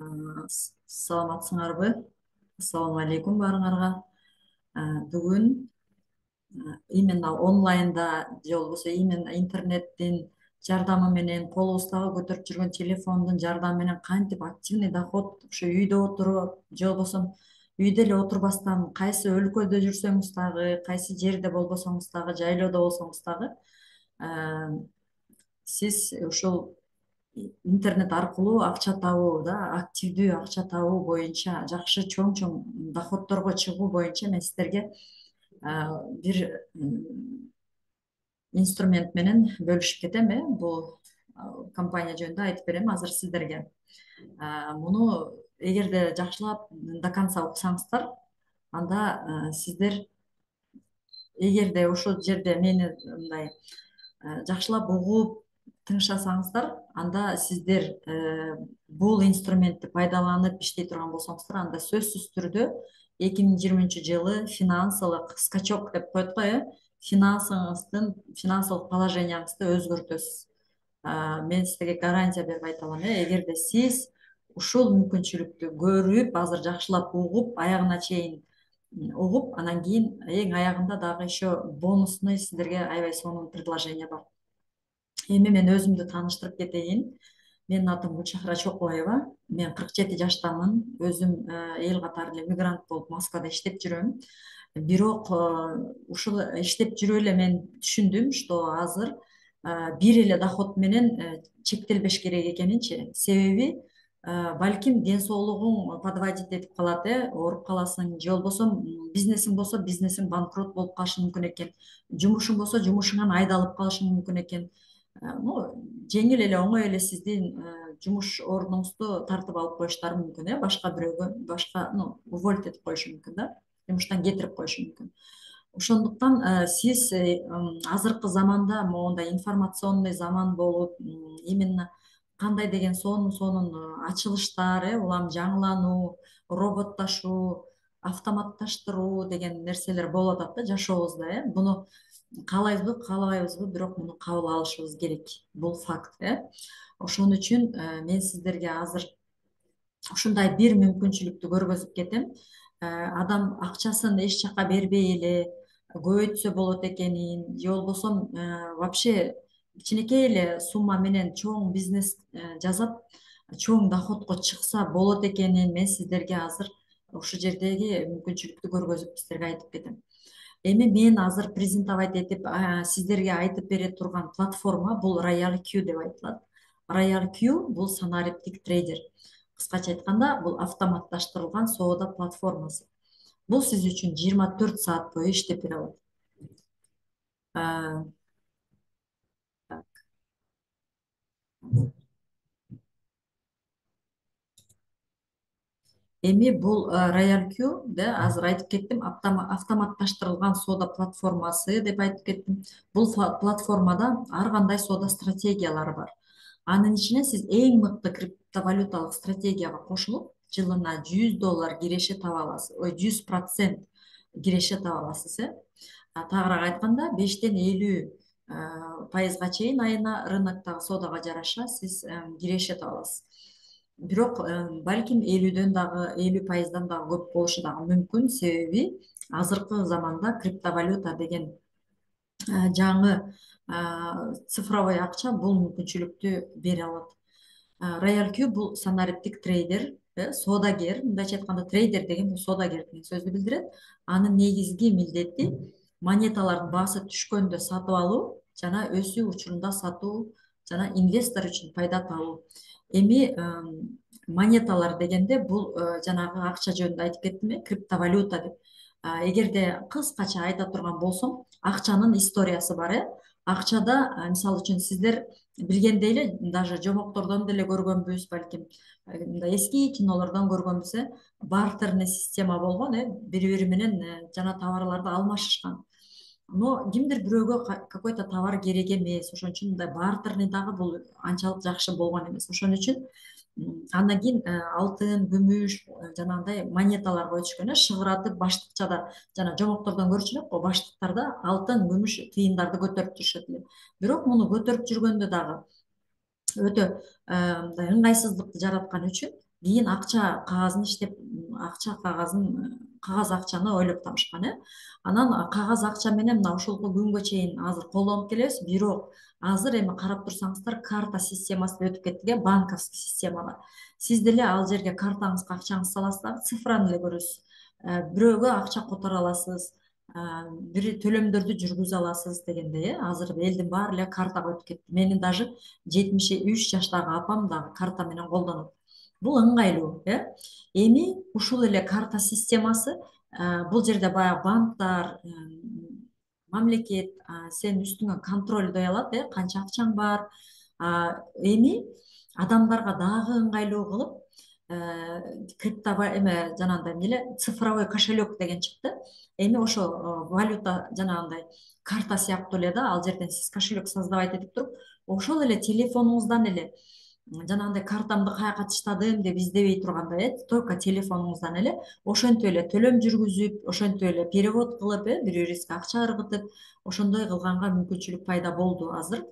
Саламатсыңарбы? Ассаламу алейкум баарыңарга. Бүгүн именно онлайнда же болбосо именно интернеттин жардамы менен колубуздагы көтөрүп жүргөн телефондун жардамы менен кантип активный доход ошо үйдө отуруп же болбосо үйдө эле отурбастан кайсы өлкөдө жүрсөңүз дагы, кайсы жерде болбосоңуз дагы, жайлоодо болсоңуз дагы сиз ушул интернет аркылуу акча табууда, активдүү акча табуу боюнча, жакшы чоң чоң доходторго чыгуу боюнча мен сиздерге бир инструмент менен бөлүшүп кетем. Бул компания жөнүндө айтып берем азыр сиздерге. Муну эгерде жакшылап до конца уксаңыздар, анда сиздер эгерде ошол жерде мени мындай жакшылап угуп тыңшасаңыздар, анда сиздер бул инструментти пайдаланып иштей турган болсоңуздар, анда сөзсүз түрдө 2020 жылы финансылык скачок деп коет го, финансылык положенияңызды өзгөртөсүз. Мен сизге гарантия берип айта алам, эгерде сиз ушул мүмкүнчүлүктү көрүп, азыр жакшылап угуп, аягына чейин угуп, анан кийин эң аягында дагы еще бонусный сиздерге аябай сонун предложение бар. Эми мен өзүмдү тааныштырып кетейин. Менин атым Гүлшахра Чокубаева. Мен 47 жаштамын. Өзүм эл катары эле мигрант болуп Москвада иштеп жүрөм. Бирок ушул иштеп жүрүп эле мен түшүндүм, что азыр бир эле доход менен чектелбеш керек экенинчи. Себеби балким ден соолугуң подводить этип калат, ооруп каласың, же болбосо бизнесиң банкрот болуп калышы мүмкүн экен. Жумушуң болсо жумушуңан айдалып калышың мүмкүн экен. Ну, жеңил эле оңой эле сиздин жумуш ордуңузду тартып алып коюштары мүмкүн, башка бирөөгө, уволить этип коюшу мүмкүн да, жумуштан кетирип коюшу мүмкүн. Ошондуктан сиз азыркы заманда моундай информационный заман болуп, именно кандай деген сонун ачылыштар, улам жаңылануу, роботтошуу, автоматташтыруу деген нерселер болуп атат да жашообузда. Буну каалайбызбы, каалабайбызбы, бирок муну кабыл алышыбыз керек. Бул факт. Ошон үчүн мен сиздерге азыр ушундай бир мүмкүнчүлүктү көргөзүп кетем. Адам акчасын эч жака бербей эле көбөйтсө болот экенин, же болбосо вообще кичинекей эле сумма менен чоң бизнес жасап, чоң доходко чыкса болот экенин мен сиздерге азыр ушул жердеги мүмкүнчүлүктү көргөзүп сиздерге айтып кетем. Эми мен азыр презентовать этип сиздерге айтып бере турган платформа бул Royal Q деп айтылат. Royal Q бул санариптик трейдер. Кыскача айтканда, бул автоматташтырылган соода платформасы. Бул сиз үчүн 24 саат бою иштеп бере алат. Эми бул Royal Q да азыр айтып кеттим, автоматташтырылган соода платформасы деп айтып кеттим. Бул платформада ар кандай соода стратегиялары бар. Анын ичине сиз эң мыкты криптовалюталык стратегияга кошулуп, жылына $100 киреше таба аласыз. 100% киреше таба аласыз. Тагыраак айтканда, 5-тен 50% чейин айына рыноктогу соодага жараша сиз киреше таба аласыз. Бирок балким 50%-дан дагы көп болушу дагы мүмкүн, себеби азыркы заманда криптовалюта деген жаңы цифровой акча бул мүмкүнчүлүктү бере алат. Royal Q бул санариптик трейдер, соодагер, мындайча айтканда трейдер деген бул соодагер деген сөздү билдирет. Анын негизги милдети монеталардын баасы түшкөндө сатып алуу жана өсүү учурунда сатуу жана инвестор үчүн пайда табуу. Эми монеталар дегенде бул жанагы акча жөнүндө айтып кеттим, криптовалюта деп. Эгерде кыскача айта турган болсом, акчанын историясы бар. Акчада, мисалы үчүн сиздер билгендей эле, даже жомоктордон деле көргөнбүз, балким мындай эски кинолордон көргөнбүз, бартерный система болгон, бири менен жана товарларды алмашышкан. Но кимдир бирөөгө какой-то товар керек эмес, ошон үчүн мындай бартерный дагы бул анчалык жакшы болгон эмес. Ошон үчүн андан кийин алтын, күмүш, жанагындай монеталарга өтүшкөн, шыгыратып баштыкчада жана жомоктордон көрчү элек го, баштыктарда алтын, күмүш тыйындарды көтөрүп жүрүшөт эле. Бирок муну көтөрүп жүргөндө дагы өтө мындай ыңгайсыздыкты жараткан үчүн кийин акча кагазын иштеп, акча кагазын, кагаз акчаны ойлоп табышкан, анан кагаз акча менен мына ушулку күнгө чейин азыр колдонуп келебиз. Бирок азыр эми карап турсаңыздар, карта системасына өтүп кеттик, банковский системага. Сиз деле ал жерге картаңызга акчаңызды саласыз дагы цифраны эле көрөсүз. Бирөөгө акча которо аласыз, бир төлөмдөрдү жүргүзө аласыз дегендей. Азыр элдин баары эле картага өтүп кетти. Менин даже 73 жаштагы апам дагы карта менен колдонот. Бул ыңгайлуу, эми ушул эле карта системасы, бул жерде баягы банктар, мамлекет сенин үстүңө контролдой алат, канча акчаң бар. Эми адамдарга дагы ыңгайлуу кылып, эме жанагындай эмне эле цифровой кошелек деген чыкты. Эми ошо валюта жанагындай карта сыяктуу эле да, ал жерден сиз кошелек создавать этип туруп, ошол эле телефонуңуздан эле жанагындай картамды каяка таштадым деп издебей тургандай, только телефонуңуздан эле ошентип эле төлөм жүргүзүп, ошентип эле перевод кылып, бири бирибизге акча ыргытып, ошондой кылганга мүмкүнчүлүк пайда болду азыр.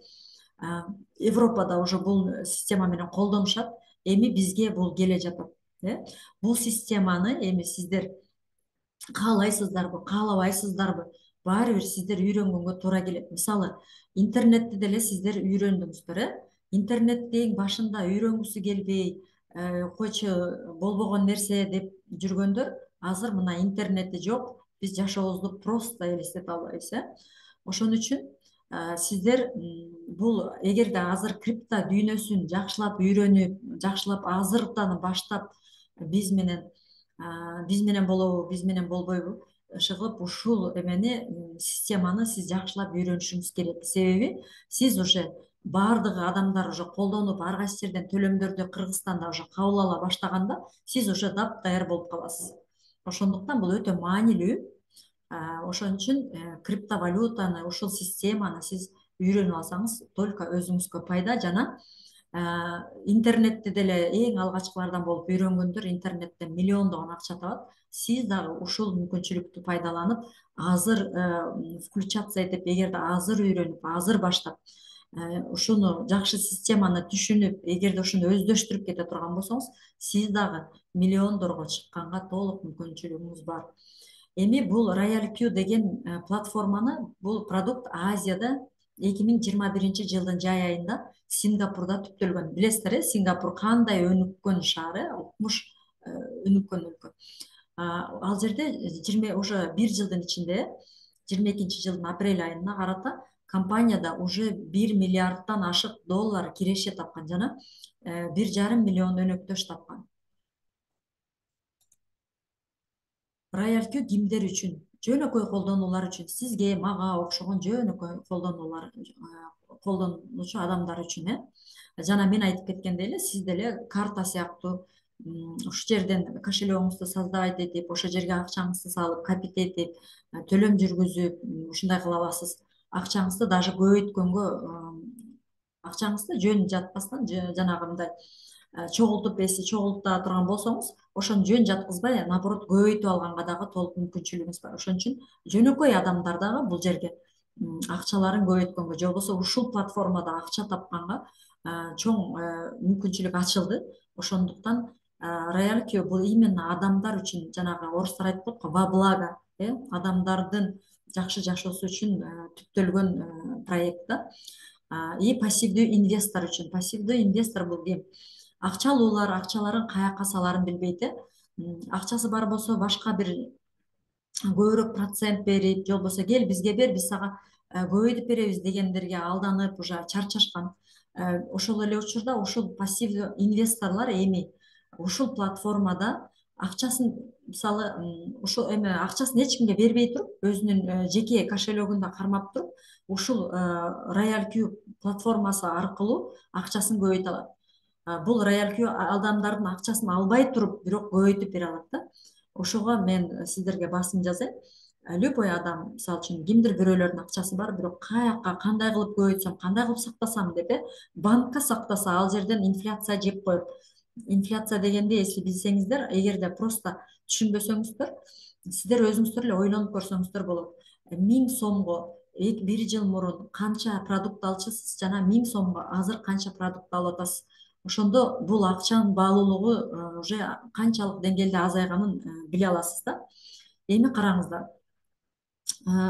Европада уже бул система менен колдонушат. Эми бизге бул келе жатат. Бул системаны эми сиздер каалайсыздарбы, каалабайсыздарбы, баары бир сиздер үйрөнгөнгө туура келет. Мисалы, интернетти деле сиздер үйрөндүңүздөр, интернетти эң башында үйрөнгүсү келбей, койчу болбогон нерсе деп жүргөндөр, азыр мына интернети жок, биз жашообузду просто элестете албайбыз. Ошон үчүн сиздер бул, эгерде азыр крипто дүйнөсүн жакшылап үйрөнүп, жакшылап азыртан баштап биз менен биз менен болобу, биз менен болбойбу, кылып ушул эмени, системаны сиз жакшылап үйрөнүшүңүз керек. Себеби сиз уже баардыгы адамдар уже колдонуп, ар кайсы жерден төлөмдөрдү Кыргызстанда уже кабыл ала баштаганда, сиз уже дапдаяр болуп каласыз. Ошондуктан бул өтө маанилүү. Ошон үчүн криптовалютаны, ушул системаны сиз үйрөнүп алсаңыз, только өзүңүзгө пайда. Жана интернетти деле эң алгачкылардан болуп үйрөнгөндөр интернеттен миллиондогон акча табат. Сиз дагы ушул мүмкүнчүлүктү пайдаланып, азыр включаться этип, эгерде азыр үйрөнүп, азыр баштап, ушуну жакшы системаны түшүнүп, эгерде ушуну өздөштүрүп кете турган болсоңуз, сиз дагы миллиондорго чыкканга толук мүмкүнчүлүгүңүз бар. Эми бул Royal Q деген платформаны, бул продукт Азияда 2021 жылдын жай айында Сингапурда түптөлгөн. Билесиздер, Сингапур кандай өнүккөн шаар, укмуш өнүккөн өлкө. Ал жерде уже 1 жылдын ичинде, 22-жылдын апрель айына карата компанияда уже 1 миллиардтан ашык доллар киреше тапкан, жана 1,5 миллион өнөктөш тапкан. Royal Q кимдер үчүн? Жөнөкөй колдонуулар үчүн, сизге, мага окшогон жөнөкөй колдонуучу адамдар үчүн. Жана мен айтып кеткендей эле, сиз деле карта сыяктуу ушул жерден кошелегиңизди создавать этип, ошол жерге акчаңызды салып, капит этип, төлөм жүргүзүп, ушундай кыла аласыз. Акчаңызды даже көбөйткөнгө, акчаңызды жөн жатпастан, жанагы мындай чогултуп, эси чогулта турган болсоңуз, ошону жөн жаткызбай, наоборот көбөйтүп алганга дагы толук мүмкүнчүлүгүңүз бар. Ошон үчүн жөнөкөй адамдар дагы бул жерге акчаларын көбөйткөнгө, же болбосо ушул платформада акча тапканга чоң мүмкүнчүлүк ачылды. Ошондуктан Royal Q бул именно адамдар үчүн, жанагы орустар айтып коет го, во благо, адамдардын жакшы жашоосу үчүн түптөлгөн проект да. И пассивдүү инвестор үчүн. Пассивдүү инвестор бул ким? Акчалуулар акчаларын каяка саларын билбейт. Акчасы бар болсо башка бир көбүрөөк процент берип, же болбосо кел бизге бер, биз сага көбөйтүп беребиз дегендерге алданып уже чарчашкан. Ошол эле учурда ушул пассивдүү инвесторлор эми ушул платформада акчасын, мисалы, ушул эми акчасын эч кимге бербей туруп, өзүнүн жеке кошелегинде кармап туруп, ушул Royal Q платформасы аркылуу акчасын көбөйтө алат. Бул Royal Q адамдардын акчасын албай туруп, бирок көбөйтүп бере алат да. Ошого мен сиздерге басым жасайм. Любой адам, мисалы үчүн, кимдир бирөөлөрдүн акчасы бар, бирок каяка, кандай кылып көбөйтсөм, кандай кылып сактасам деп, банкка сактаса, ал жерден инфляция жеп коет. Инфляция дегенде, если билсеңиздер, эгерде просто түшүнбөсөңүздөр, сиздер өзүңүздөр эле ойлонуп көрсөңүздөр болот. 1000 сомго 1 жыл мурун канча продукт алчысыз, жана 1000 сомго азыр канча продукт алып атасыз. ошондо бул акчанын баалуулугу уже канчалык деңгээлде азайганын биле аласыз да. Эми караңыздар,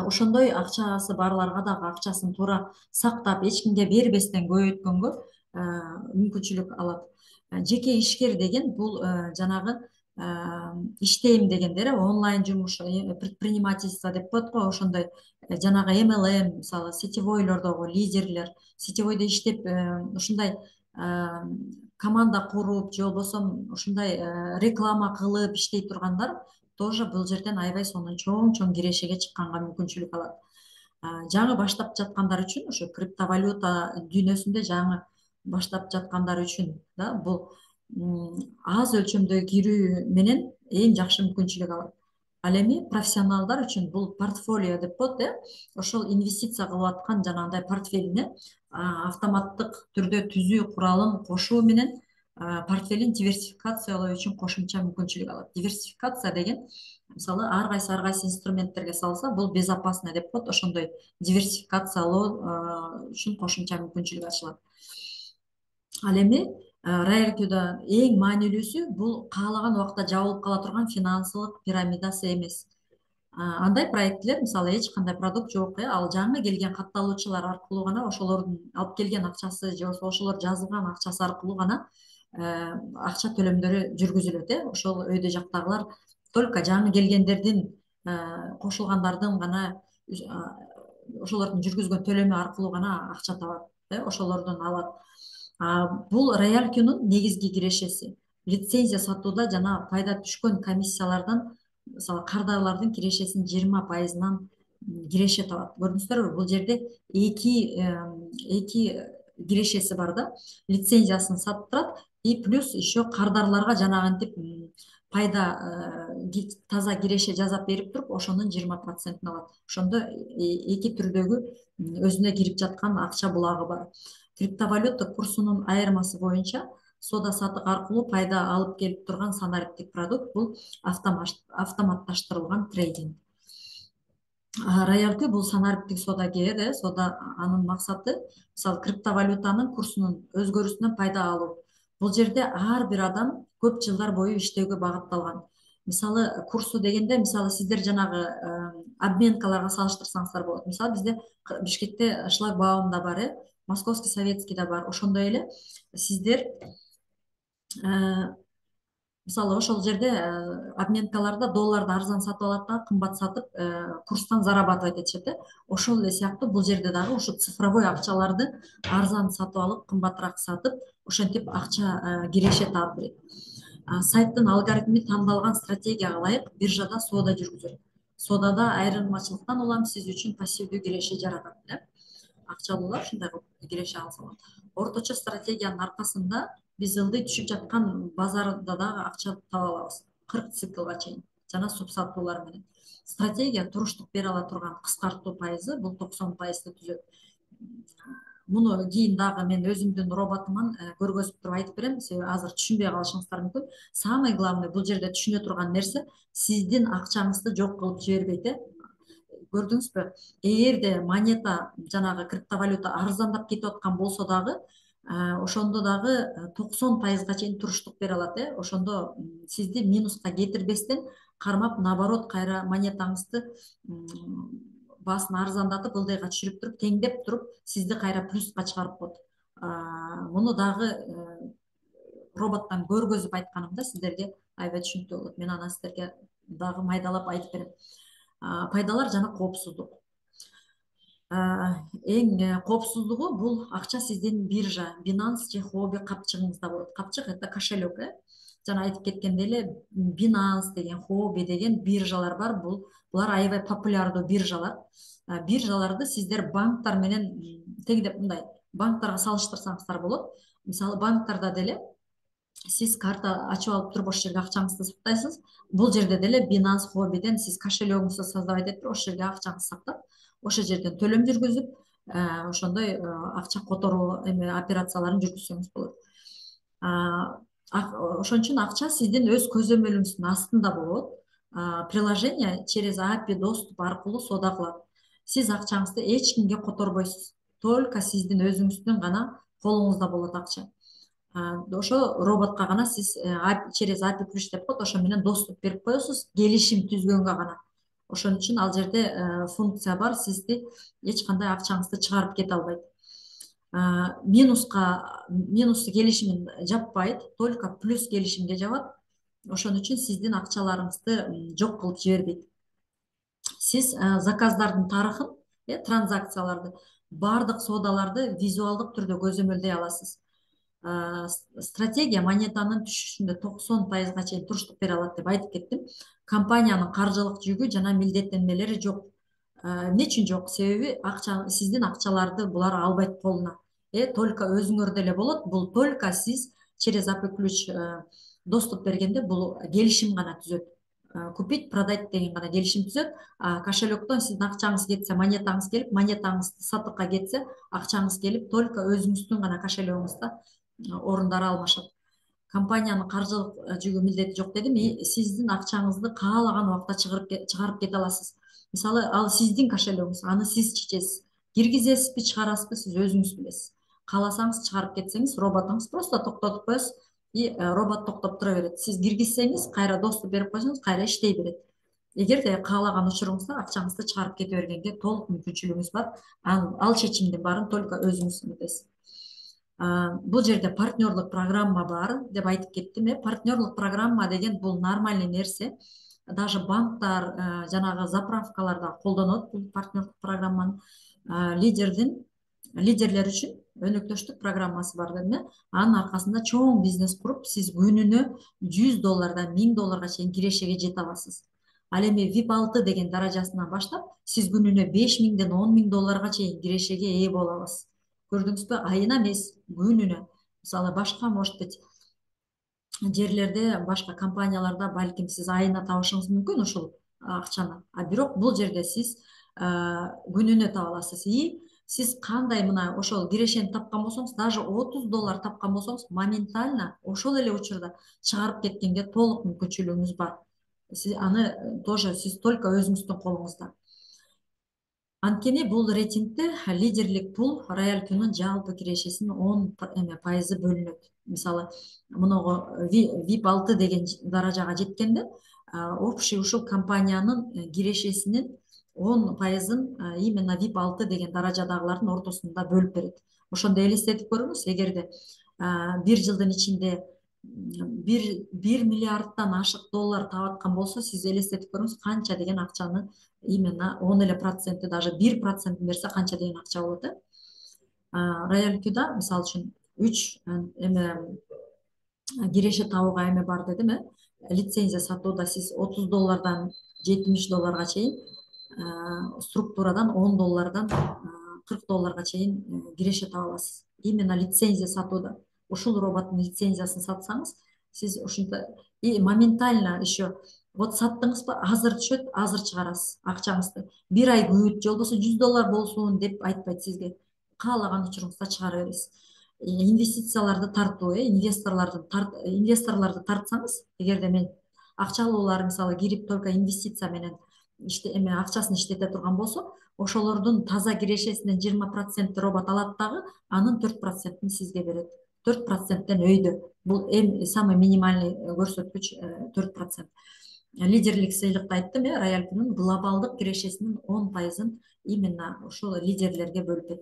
ошондой акчасы барларга дагы акчасын туура сактап эч кимге бербестен көбөйткөнгө мүмкүнчүлүк алат. Жеке ишкер деген бул жанагы иштейм дегендер, онлайн жумуш, предпринимательство деп коет го, ошондой жанагы MLM, мисалы сетевойлордогу лидерлер, сетевойдо иштеп ушундай команда куруп же болбосо ушундай реклама кылып иштей тургандар тоже бул жерден аябай сонун чоң чоң кирешеге чыкканга мүмкүнчүлүк алат. Жаңы баштап жаткандар үчүн, ошо криптовалюта дүйнөсүндө жаңы баштап жаткандар үчүн да бул аз өлчөмдө кирүү менен эң жакшы мүмкүнчүлүк алат. Ал эми профессионалдар үчүн бул портфолио деп коет, ошол инвестиция кылып аткан жанагындай портфелине автоматтык түрдө түзүү куралын кошуу менен портфелин диверсификациялоо үчүн кошумча мүмкүнчүлүк алат. Диверсификация деген мисалы ар кайсы инструменттерге салса, бул безопасно деп коет, ошондой диверсификациялоо үчүн кошумча мүмкүнчүлүк ачылат. Ал эми роялтида эң маанилүүсү бул каалаган убакта жабылып кала турган финансылык пирамидасы эмес. Андай проектилер, мисалы эч кандай продукт жок, ал жаңы келген катталуучулар аркылуу гана, ошолордун алып келген акчасы же болбосо ошолор жазылган акчасы аркылуу гана акча төлөмдөрү жүргүзүлөт. Ошол өйдө жактагылар только жаңы келгендердин кошулгандардын гана ошолордун жүргүзгөн төлөмү аркылуу гана акча табат, ошолордон алат. Бул роялтинун негизги кирешеси. Лицензия сатууда жана пайда түшкөн комиссиялардан мисалы кардарлардын кирешесинин 20%-нан киреше табат. Көрдүңүздөрбү, бул жерде эки кирешеси бар да. Лицензиясын сатып турат и плюс еще кардарларга жанагынтип пайда таза киреше жасап берип туруп, ошонун 20%-ын алат. Ошондо эки түрдөгү өзүнө кирип жаткан акча булагы бар. Криптовалюта курсунун айырмасы боюнча сода сатык аркылуу пайда алып келип турган санариптик продукт бул автоматташтырылган трейдинг. Роялти бул санариптик содагер, сода анын максаты мисалы криптовалютанын курсунун өзгөрүүсүнөн пайда алуу. Бул жерде ар бир адам көп жылдар бою иштөөгө багытталган. Мисалы курсу дегенде, мисалы сиздер жанагы обменкаларга салыштырсаңыздар болот. Мисалы бизде Бишкекте шлагбаумда бар, Московский советскийда бар. Ошондой эле сиздер мисалы ошол жерде обменкаларда долларды арзан сатып алат да, кымбат сатып курстан зарабатывать этишет. Ошол эле сыяктуу бул жерде дагы ушу цифровой акчаларды арзан сатып алып, кымбатыраак сатып, ошентип акча киреше таап берет. Сайттын алгоритми тандалган стратегияга ылайык биржада соода жүргүзөт. Соодада айырмачылыктан улам сиз үчүн пассивдүү киреше жаратат. Акчалуулар ушундай кылып киреше алса болот. Орточо стратегиянын аркасында биз ылдый түшүп жаткан базарда дагы акча таба алабыз. 40 циклга чейин жана субсатуулар менен. Стратегия туруштук бере ала турган кыскартуу пайызы бул 90%-ды түзөт. Муну кийин дагы мен өзүмдүн роботуман көргөзүп туруп айтып берем, себеби азыр түшүнбөй калышыңыздар мүмкүн. Самый главный бул жерде түшүнө турган нерсе сиздин акчаңызды жок кылып жибербейт. Көрдүңүзбү? Эгерде монета жанагы криптовалюта арзандап кетип аткан болсо дагы, ошондо дагы 90%-га чейин туруштук бере алат. Ошондо сизди минуска кетирбестен кармап, наоборот, кайра монетаңызды баасын арзандатып, ылдыйга түшүрүп туруп, теңдеп туруп, сизди кайра плюска чыгарып коет. Муну дагы роботтон көргөзүп айтканымда сиздерге аябай түшүнүктүү болот. Мен аны сиздерге дагы майдалап айтып берем. Пайдалар жана коопсуздук. Эң коопсуздугу бул акча сиздин биржа, Binance же Huobi капчыгыңызда болот. Капчык это кошелек. Жана айтып кеткендей эле Binance деген, Huobi деген биржалар бар. Булар аябай популярдуу биржалар. Биржаларды сиздер банктар менен теңдеп мындай банктарга салыштырсаңыздар болот. Мисалы банктарда деле сиз карта ачып алып туруп ошол жерге акчаңызды сактайсыз. Бул жерде деле Binance, Huobi'ден сиз кошелегиңизди создавать этип, ошол жерге акчаңызды сактап, ошол жерден төлөм жүргүзүп, ошондой акча которуу операцияларын жүргүзсөңүз болот. Ошон үчүн акча сиздин өз көзөмөлүңүздүн астында болот. Приложение через API доступ аркылуу соода кылат. Сиз акчаңызды эч кимге которбойсуз. Только сиздин өзүңүздүн гана колуңузда болот акча. Ошо роботко гана сиз через API ключ деп коет, ошо менен доступ берип коесуз келишим түзгөнгө гана. Ошон үчүн ал жерде функция бар, сизди эч кандай акчаңызды чыгарып кете албайт. Минус келишимин жаппайт, только плюс келишимге жабат. Ошон үчүн сиздин акчаларыңызды жок кылып жибербейт. Сиз заказдардын тарыхын, транзакцияларды, бардык соодаларды визуалдык түрдө көзөмөлдөй аласыз. Стратегия монетанын түшүшүндө 90%га чейин туруштук бере алат деп айтып кеттим. Компаниянын каржылык жүгү жана милдеттенмелери жок. Эмне үчүн жок? Себеби сиздин акчаларды булар албайт колуна. Только өзүңөрдө эле болот. Бул только сиз через API ключ доступ бергенде бул келишим гана түзөт. Купить, продать деген гана келишим түзөт. Кошелектон сиздин акчаңыз кетсе, монетаңыз келип, монетаңыз сатыкка кетсе, акчаңыз келип, только өзүңүздүн гана кошелегиңизде орундары алмашат. Компаниянын каржылык жүгү милдети жок дедим. Сиздин акчаңызды каалаган убакта чыгарып кете аласыз. Мисалы, ал сиздин кошелегиңиз, аны сиз чечесиз. Киргизесизби, чыгарасызбы, сиз өзүңүз билесиз. Кааласаңыз чыгарып кетсеңиз, роботуңуз просто токтотуп коесуз, робот токтоп тура берет. Сиз киргизсеңиз, кайра доступ берип койсоңуз, кайра иштей берет. Эгерде каалаган учуруңузда акчаңызды чыгарып кете бергенге толук мүмкүнчүлүгүңүз бар. Ал чечимдин баарын только өзүңүз билесиз. Бул жерде партнерлык программа бар деп айтып кеттим. Партнерлык программа деген бул нормальный нерсе. Даже банктар, жанагы заправкаларда колдонот бул партнерлык программаны. Лидерлер үчүн өнөктөштүк программасы бар дедим. Анын аркасында чоң бизнес куруп, сиз күнүнө $100 $1000 чейин кирешеге жете аласыз. Ал эми VIP 6 деген даражасынан баштап, сиз күнүнө $5000 $10.000 чейин кирешеге ээ боло аласыз. Көрдүңүзбү? Айына эмес, күнүнө. Мисалы, башка может быть жерлерде, башка компанияларда балким сиз айына табышыңыз мүмкүн ушул акчаны. Бирок бул жерде сиз күнүнө таба аласыз. Сиз кандай мына ошол кирешени тапкан болсоңуз, даже $30 тапкан болсоңуз, моментально ошол эле учурда чыгарып кеткенге толук мүмкүнчүлүгүңүз бар. Аны тоже сиз только өзүңүздүн колуңузда. Анткени бул рейтингде лидерлик пул Royal-Q-нун жалпы кирешесинин 10% бөлүнөт. Мисалы, мунуга VIP 6 деген даражага жеткенде, общий ушул компаниянын кирешесинин 10%-ын именно VIP 6 деген даражадагылардын ортосунда бөлүп берет. Ошондо элестетип көрүңүз, эгерде бир жылдын ичинде 1 миллиардтан ашык доллар табаткан болсо, сиз элестетип көрүңүз, канча деген акчаны именно 10% даже 1% берсе канча деген акча болот. Royal-Q'да мисалы үчүн 3 киреше табууга эме бар дедим. Лицензия сатууда сиз $30 $70 чейин, структурадан $10 $40 чейин киреше таба аласыз. Именно лицензия сатууда. Ушул роботтун лицензиясын сатсаңыз, сиз ушунда моментально еще вот саттыңызбы, азыр түшөт, азыр чыгарасыз акчаңызды. Бир ай күт, же болбосо $100 болсун деп айтпайт сизге. Каалаган учуруңузда чыгара бересиз. Инвестицияларды тартуу, инвесторлорду тартсаңыз, эгерде мен акчалуулар мисалы кирип только инвестиция менен акчасын иштете турган болсо, ошолордун таза кирешесинен 20% робот алат дагы, анын 4%-ын сизге берет. 4%-тен өйдө. Бул самый минимальный көрсөткүч 4%. Лидерлик сыйлыкты айттым, Royal-Q'нун глобалдык кирешесинин 10%-ын именно ушул лидерлерге бөлүп.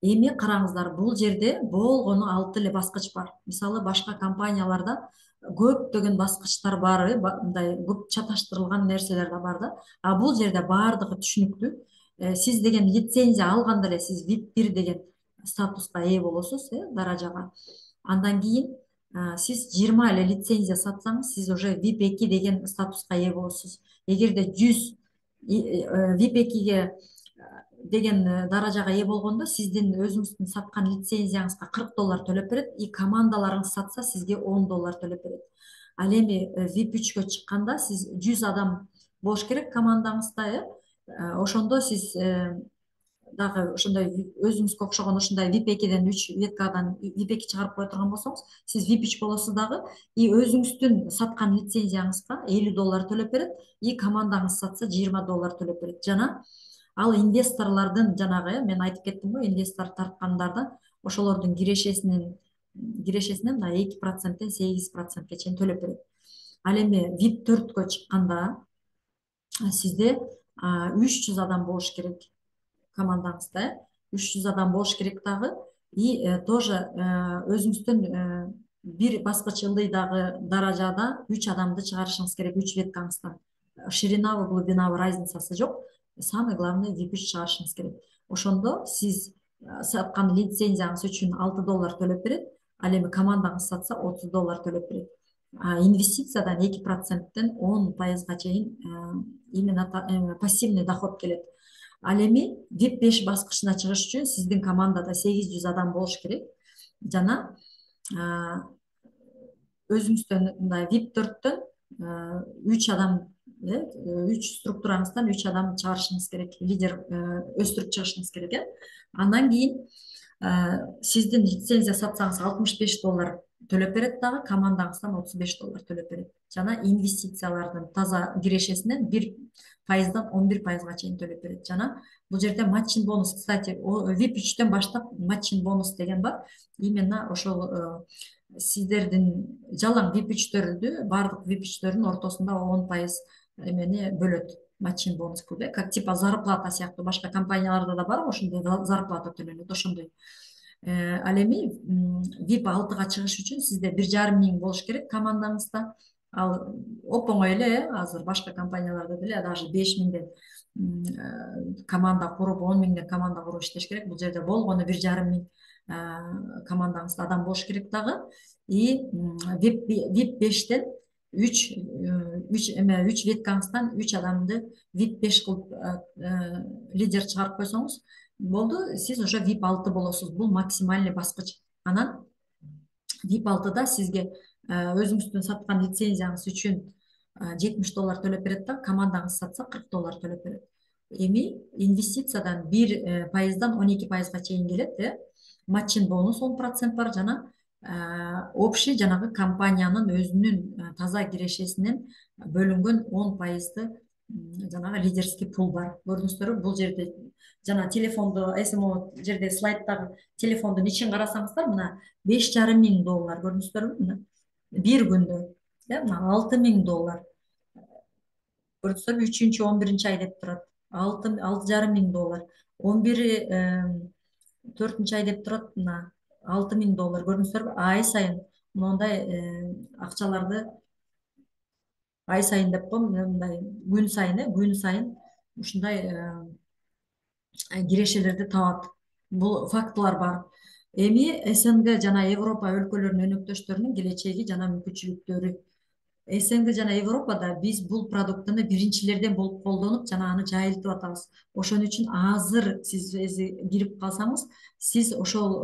Эми караңыздар, бул жерде болгону 6 эле баскыч бар. Мисалы, башка компанияларда көптөгөн баскычтар бар, мындай көп чаташтырылган нерселер да бар да. Бул жерде баардыгы түшүнүктүү. Сиз деген лицензия алганда эле сиз VIP 1 деген статуска ээ болосуз, даражага. Андан кийин сиз 20 эле лицензия сатсаңыз, сиз уже VIP 2 деген статуска ээ болосуз. Эгерде 100 VIP 2ге деген даражага ээ болгондо, сиздин өзүңүздүн саткан лицензияңызга $40 төлөп берет, командаларыңыз сатса сизге $10 төлөп берет. Ал эми VIP 3кө чыкканда сиз 100 адам болуш керек командаңызда, ошондо сиз дагы ошондой өзүңүзгө окшогон ушундай VIP 2ден 3 веткадан VIP 2 чыгарып кое турган болсоңуз, сиз VIP 3 болосуз дагы, өзүңүздүн саткан лицензияңызга $50 төлөп берет, командаңыз сатса $20 төлөп берет. Жана ал инвесторлордун жанагы, мен айтып кеттим го, инвестор тарткандардан ошолордун кирешесинин кирешесинен мына 2%тен 8%ке чейин төлөп берет. Ал эми VIP 4кө чыкканда сизде 300 адам болуш керек командаңызда. 300 адам болуш керек дагы. И тоже өзүңүздөн бир баскыч ылдыйдагы даражада 3 адамды чыгарышыңыз керек, 3 веткаңыздан. Ширинабы, глубинабы разницасы жок. Самый главный VIP 3 чыгарышыңыз керек. Ошондо сиз саткан лицензияңыз үчүн $6 төлөп берет, ал эми командаңыз сатса $30 төлөп берет. Инвестициядан 2%тен 10%га чейин именно пассивный доход келет. Ал эми VIP 5 баскычына чыгыш үчүн сиздин командада 800 адам болуш керек. Жана өзүңүздөн мындай VIP 4төн 3 адам, 3 структураңыздан 3 адам чыгарышыңыз керек, лидер өстүрүп чыгышыңыз керек. Андан кийин сиздин лицензия сатсаңыз $65 төлөп берет дагы, командаңыздан $35 төлөп берет. Жана инвестициялардын таза кирешесинен 1%дан 11%га чейин төлөп берет. Жана бул жерде матчин бонус, кстати, VIP 3төн баштап матчин бонус деген бар. Именно ошол сиздердин жалаң VIP 3төрдү, бардык VIP 3төрдүн ортосунда 10% эмени бөлөт. Матчин бонус кылды, как типа зарплата сыяктуу. Башка компанияларда да бар ошондой зарплата төлөнөт, ошондой. Ал эми VIP 6га чыгыш үчүн сизде 1,5 миң болуш керек командаңызда. Ал оп-оңой эле, азыр башка компанияларда деле даже 5 миңден команда куруп, 10 миңден команда куруп иштеш керек. Бул жерде болгону 1,5 миң командаңызда адам болуш керек дагы. И VIP 5тен 3 веткаңыздан 3 адамды VIP 5 кылып лидер чыгарып койсоңуз болду, сиз уже VIP 6 болосуз. Бул максимальный баскыч. Анан VIP 6да сизге өзүңүздүн саткан лицензияңыз үчүн $70 төлөп берет да, командаңыз сатса $40 төлөп берет. Эми инвестициядан 1%дан 12%га чейин келет. Матчин бонус 10% бар, жана общий жанагы компаниянын өзүнүн таза кирешесинен бөлүнгөн 10%ды жанагы лидерский пул бар. Көрдүңүздөрбү, бул жерде жана телефондо, если могу жерде слайдтагы телефондун ичин карасаңыздар, мына $5,5 көрдүңүздөрбү? Бир күндө, мына $6,000. Көрдүңүздөрбү? 3-чү 11-чи ай деп турат. $6,500. 11-и 4-чү ай деп турат, мына $6,000. Көрдүңүздөрбү? Ай сайын мондай акчаларды ай сайын деп коем, мындай күн сайын ушундай кирешелерди табат. Бул фактылар бар. Эми СНГ жана Европа өлкөлөрүнүн өнөктөштөрүнүн келечеги жана мүмкүнчүлүктөрү. СНГ жана Европада биз бул продуктуну биринчилерден болуп колдонуп, жана аны жайылтып атабыз. Ошон үчүн азыр сиз кирип калсаңыз, сиз ошол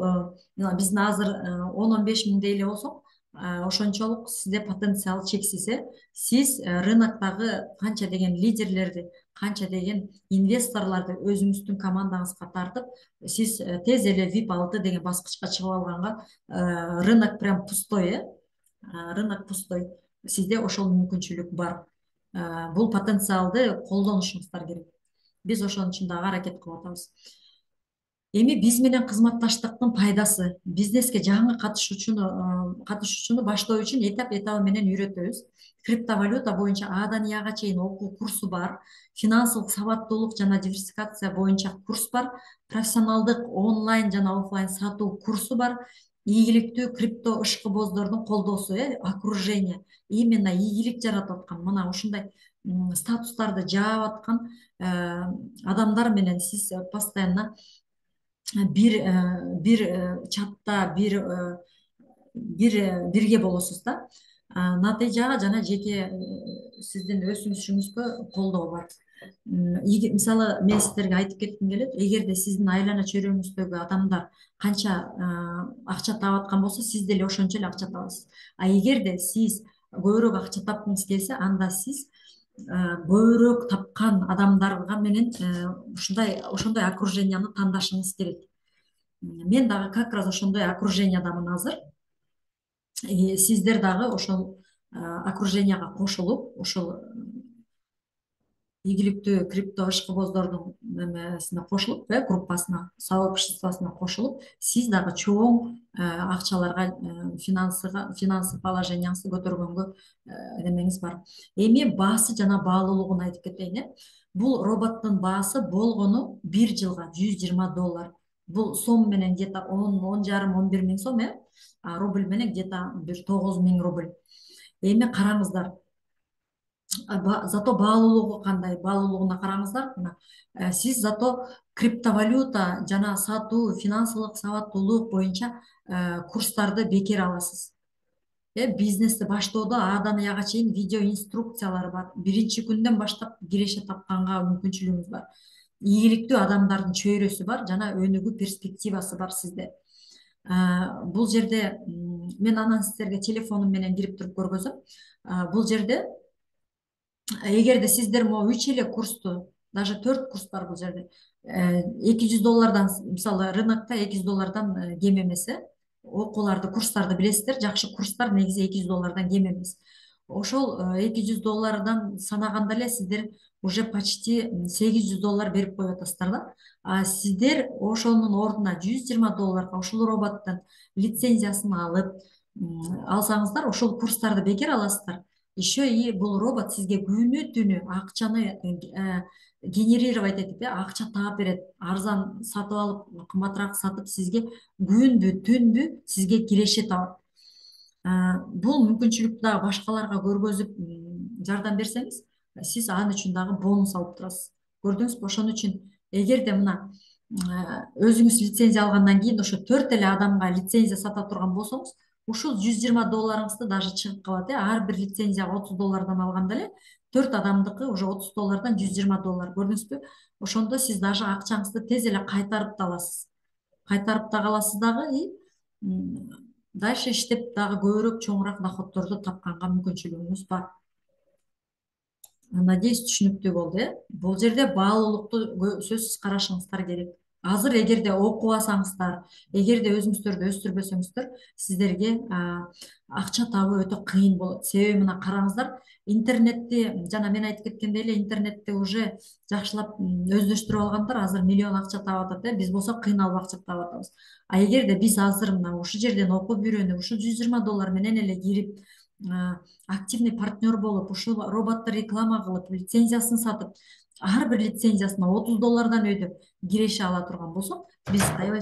биздин азыр 10-15 миңдей эле болсок, ошончолук сизде потенциал чексиз. Сиз рыноктогы канча деген лидерлерди, канча деген инвесторлорду өзүңүздүн командаңызга тартып, сиз тез эле VIP 6 деген баскычка чыгып алганга, рынок прям пустой, рынок пустой. Сизде ошол мүмкүнчүлүк бар. Бул потенциалды колдонушуңуздар керек. Биз ошон үчүн дагы аракет кылып атабыз. Эми биз менен кызматташтыктын пайдасы. Бизнеске жаңы катышуучуну баштоо үчүн этап менен үйрөтөбүз. Криптовалюта боюнча Адан Яга чейин окуу курсу бар. Финансылык сабаттуулук жана диверсификация боюнча курс бар. Профессионалдык онлайн жана офлайн сатуу курсу бар. Ийгиликтүү крипто ишкыбоздордун колдоосу, окружение. Именно ийгилик жаратып аткан, мына ушундай статустарды жаап аткан адамдар менен сиз постоянно бир чатта, бирге болосуз да. Натыйжага жана жеке сиздин өсүшүңүзгө колдоо бар. Мисалы, мен сиздерге айтып кетким келет, эгерде сиздин айлана чөйрөңүздөгү адамдар канча акча таап аткан болсо, сиз деле ошончо эле акча табасыз. Эгерде сиз көбүрөөк акча тапкыңыз келсе, анда сиз көбүрөөк тапкан адамдарга менен ошондой окруженияны тандашыңыз керек. Мен дагы как раз ошондой окружениядамын азыр. Сиздер дагы ошол окруженияга кошулуп, ошол ийгиликтүү крипто ишкыбоздордун эмесине кошулуп, группасына, сообществосуна кошулуп, сиз дагы чоң акчаларга, финансы положенияңызды көтөргөнгө немеңиз бар. Эми баасы жана баалуулугун айтып кетейин. Бул роботтун баасы болгону 1 жылга $120. Бул сом менен где-то 10 жарым 11 миң сом, а рубль менен где-то бир 9 миң рубль. Эми караңыздар, зато баалуулугу кандай? Баалуулугуна караңыздар. Мына сиз зато криптовалюта жана сатуу, финансылык сабаттуулук боюнча курстарды бекер аласыз. Бизнести баштоодо Адан Аяга чейин видео инструкциялар бар. Биринчи күндөн баштап киреше тапканга мүмкүнчүлүгүңүз бар. Ийгиликтүү адамдардын чөйрөсү бар жана өнүгүү перспективасы бар сизде. Бул жерде мен анан сиздерге телефонум менен кирип туруп көргөзөм. Бул жерде эгерде сиздер могу 3 эле курсту, даже 4 курс бар бул жерде. $200, мисалы рынокто $200 кем эмес, окууларды, курстарды билесиздер. Жакшы курстар негизи $200 кем эмес. Ошол $200 санаганда эле сиздер уже почти $800 берип коюп атасыздар да. А сиздер ошонун ордуна $120 ушул роботтун лицензиясын алып алсаңыздар, ошол курстарды бекер аласыздар. Еще и бул робот сизге күнү түнү акчаны генерировать этип, акча таап берет. Арзан сатып алып, кымбатыраак сатып, сизге күнбү түнбү сизге киреше табат. Бул мүмкүнчүлүктү дагы башкаларга көргөзүп жардам берсеңиз, сиз ал үчүн дагы бонус алып турасыз. Көрдүңүзбү? Ошон үчүн эгерде мына өзүңүз лицензия алгандан кийин ошо 4 эле адамга лицензия сата турган болсоңуз, ушул $120 даже чыгып калат. Ар бир лицензияга $30 алганда эле 4 адамдыкы уже $30 $120. Көрдүңүзбү? Ошондо сиз даже акчаңызды тез эле кайтарып да аласыз. Кайтарып да каласыз дагы и дальше иштеп дагы көбүрөөк чоңураак доходдорду тапканга мүмкүнчүлүгүңүз бар. Надеюсь, түшүнүктүү болду. Бул жерде баалуулукту сөзсүз карашыңыздар керек. Азыр эгерде окубасаңыздар, эгерде өзүңүздөрдү өстүрбөсөңүздөр, сиздерге акча табуу өтө кыйын болот. Себеби мына караңыздар, интернетти жана мен айтып кеткендей эле интернетти уже жакшылап өздөштүрүп алгандар азыр миллион акча таап атат. Биз болсо кыйналып акча таап атабыз. А эгерде биз азыр мына ушул жерден окуп үйрөнүп, ушул $120 менен эле кирип, активный партнер болуп, ушул роботту реклама кылып, лицензиясын сатып, ар бир лицензиясына $30 өйдөп киреше ала турган болсок, биз аябай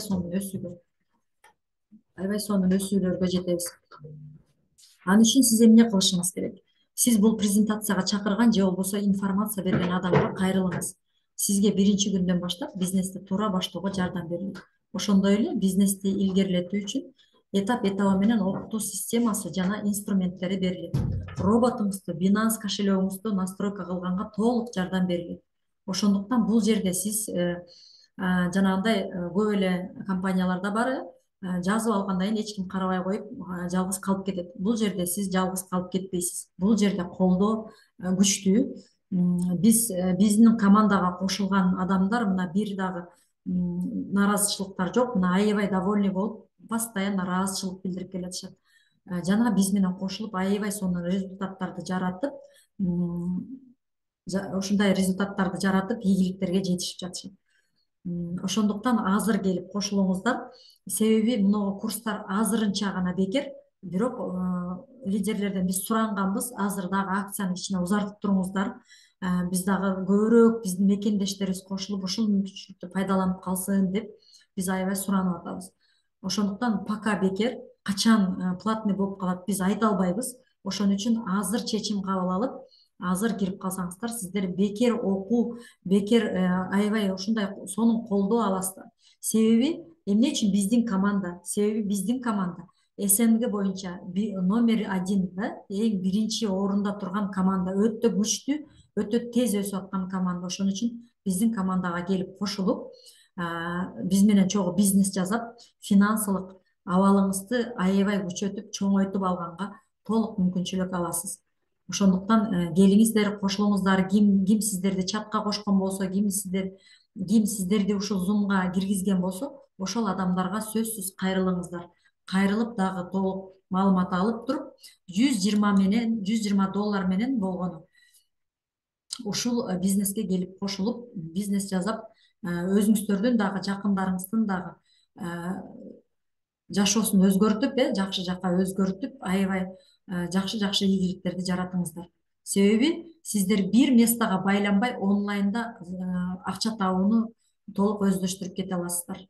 сонун өсүүлөргө жетебиз. Ал үчүн сиз эмне кылышыңыз керек? Сиз бул презентацияга чакырган же болбосо информация берген адамга кайрылыңыз. Сизге биринчи күндөн баштап бизнести туура баштоого жардам берилет. Ошондой эле бизнести илгерилетүү үчүн этап менен окутуу системасы жана инструменттери берилет. Роботуңузду, Binance кошелегиңизди настройка кылганга толук жардам берилет. Ошондуктан бул жерде сиз жанагындай көп эле компанияларда бар, жазып алгандан кийин эч ким карабай коюп жалгыз калып кетет. Бул жерде сиз жалгыз калып кетпейсиз. Бул жерде колдоо күчтүү. Биздин командага кошулган адамдар мына бир дагы наразычылыктар жок. Мына аябай довольный болуп, постоянно ыраазычылык билдирип келатышат. Жана биз менен кошулуп аябай сонун результаттарды жаратып, ушундай результаттарды жаратып, ийгиликтерге жетишип жатышат. Ошондуктан азыр келип кошулуңуздар. Себеби мына курстар азырынча гана бекер, бирок лидерлерден биз суранганбыз, азыр дагы акцияны кичине узартып туруңуздар. Биз дагы көбүрөөк биздин мекендештерибиз кошулуп ушул мүмкүнчүлүктү пайдаланып калсын деп биз аябай суранып атабыз. Ошондуктан пока бекер, качан платный болуп калат биз айта албайбыз. Ошон үчүн азыр чечим кабыл алып, азыр кирип калсаңыздар, сиздер бекер окуу, бекер аябай ушундай сонун колдоо аласыздар. Себеби эмне үчүн биздин команда? Себеби биздин команда СНГ боюнча номер 1, эң биринчи орунда турган команда, өтө күчтүү, өтө тез өсүп аткан команда. Ошон үчүн биздин командага келип кошулуп, биз менен чогуу бизнес жасап, финансылык абалыңызды аябай күчөтүп, чоңойтуп алганга толук мүмкүнчүлүк аласыз. Ошондуктан келиңиздер, кошулуңуздар. Ким сиздерди чатка кошкон болсо, ким сиздерди ушул зумга киргизген болсо, ошол адамдарга сөзсүз кайрылыңыздар. Кайрылып дагы толук маалымат алып туруп, $120 менен болгону ушул бизнеске келип кошулуп бизнес жасап, өзүңүздөрдүн дагы жакындарыңыздын дагы жашоосун өзгөртүп, жакшы жакка өзгөртүп, аябай жакшы жакшы ийгиликтерди жаратыңыздар. Себеби сиздер бир местага байланбай онлайнда акча табууну толук өздөштүрүп кете аласыздар.